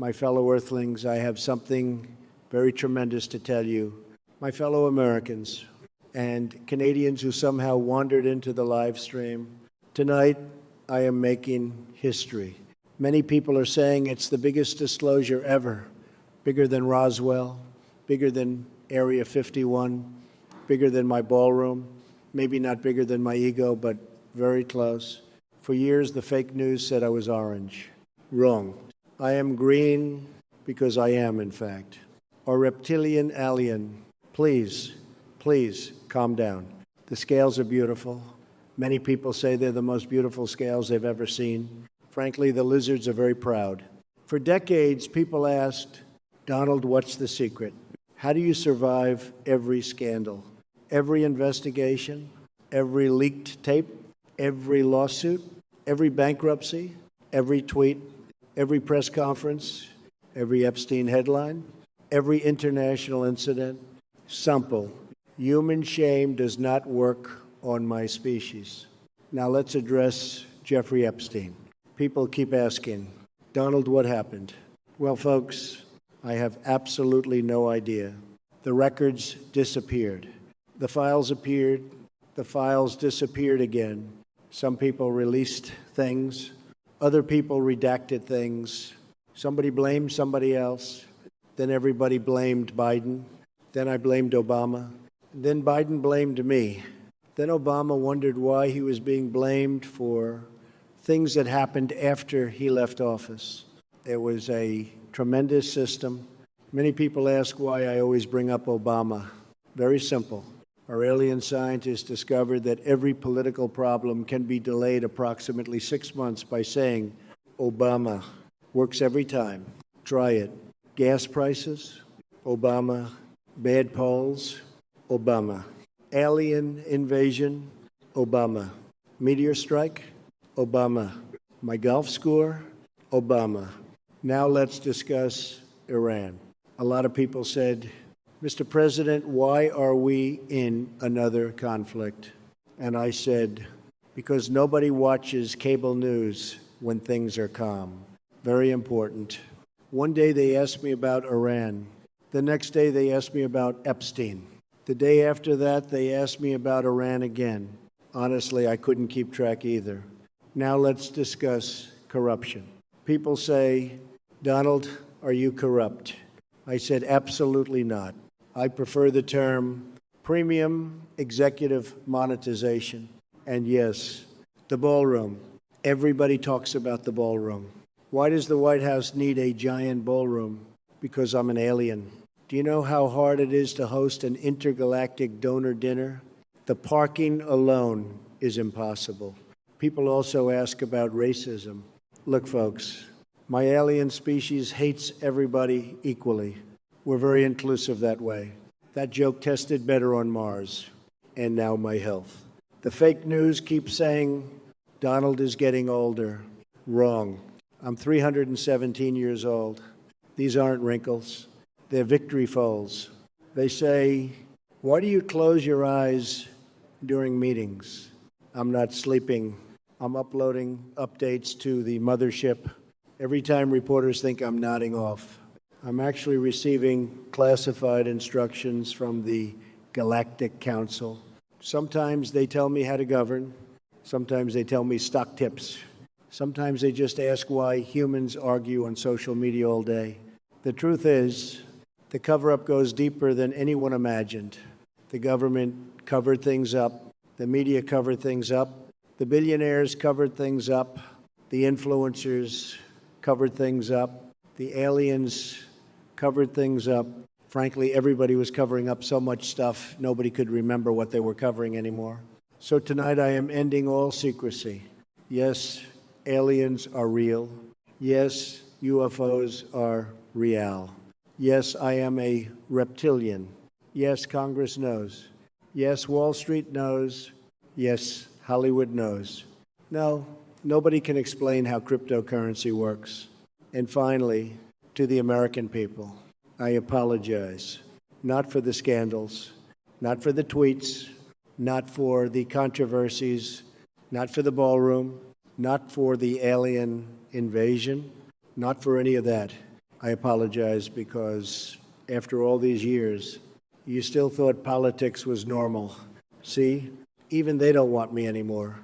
my fellow Earthlings, I have something very tremendous to tell you. My fellow Americans and Canadians who somehow wandered into the live stream, tonight I am making history. Many people are saying it's the biggest disclosure ever, bigger than Roswell, bigger than Area 51, bigger than my ballroom, maybe not bigger than my ego, but very close. For years, the fake news said I was orange. Wrong. I am green because I am, in fact. Or reptilian alien. Please, please calm down. The scales are beautiful. Many people say they're the most beautiful scales they've ever seen. Frankly, the lizards are very proud. For decades, people asked, Donald, what's the secret? How do you survive every scandal, every investigation, every leaked tape, every lawsuit, every bankruptcy, every tweet, every press conference, every Epstein headline, every international incident? Simple. Human shame does not work on my species. Now let's address Jeffrey Epstein. People keep asking, Donald, what happened? Well, folks, I have absolutely no idea. The records disappeared. The files appeared. The files disappeared again. Some people released things. Other people redacted things. Somebody blamed somebody else. Then everybody blamed Biden. Then I blamed Obama. Then Biden blamed me. Then Obama wondered why he was being blamed for things that happened after he left office. It was a tremendous system. Many people ask why I always bring up Obama. Very simple. Our alien scientists discovered that every political problem can be delayed approximately 6 months by saying, Obama. Works every time. Try it. Gas prices? Obama. Bad polls? Obama. Alien invasion? Obama. Meteor strike? Obama. My golf score? Obama. Now let's discuss Iran. A lot of people said, Mr. President, why are we in another conflict? And I said, because nobody watches cable news when things are calm. Very important. One day they asked me about Iran. The next day they asked me about Epstein. The day after that they asked me about Iran again. Honestly, I couldn't keep track either. Now let's discuss corruption. People say, Donald, are you corrupt? I said, absolutely not. I prefer the term premium executive monetization. And yes, the ballroom. Everybody talks about the ballroom. Why does the White House need a giant ballroom? Because I'm an alien. Do you know how hard it is to host an intergalactic donor dinner? The parking alone is impossible. People also ask about racism. Look, folks, my alien species hates everybody equally. We're very inclusive that way. That joke tested better on Mars. And now my health. The fake news keeps saying Donald is getting older. Wrong. I'm 317 years old. These aren't wrinkles. They're victory folds. They say, why do you close your eyes during meetings? I'm not sleeping. I'm uploading updates to the mothership. Every time reporters think I'm nodding off. I'm actually receiving classified instructions from the Galactic Council. Sometimes they tell me how to govern. Sometimes they tell me stock tips. Sometimes they just ask why humans argue on social media all day. The truth is, the cover-up goes deeper than anyone imagined. The government covered things up. The media covered things up. The billionaires covered things up. The influencers covered things up. The aliens covered things up. Frankly, everybody was covering up so much stuff, nobody could remember what they were covering anymore. So tonight I am ending all secrecy. Yes, aliens are real. Yes, UFOs are real. Yes, I am a reptilian. Yes, Congress knows. Yes, Wall Street knows. Yes, Hollywood knows. No, nobody can explain how cryptocurrency works. And finally, to the American people, I apologize. Not for the scandals, not for the tweets, not for the controversies, not for the ballroom, not for the alien invasion, not for any of that. I apologize because after all these years, you still thought politics was normal. See, even they don't want me anymore.